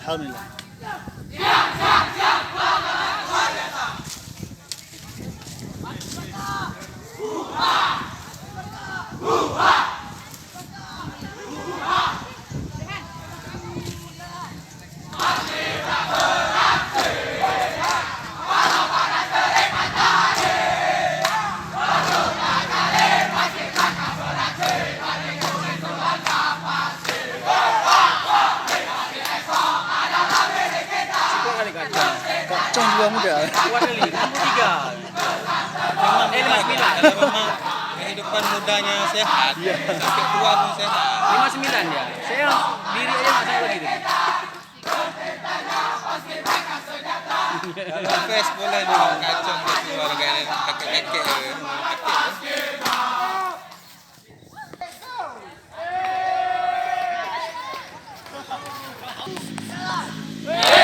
Alhamdulillah. Kacang juga muda. Dua kali, 63. Memang 59. Memang kehidupan mudanya sehat, sampai tua pun sehat. 59 ya. Saya diri aja nggak saya lagi. Kalau fresh boleh memang kacang ke keluarga kakek-kakek. Hey!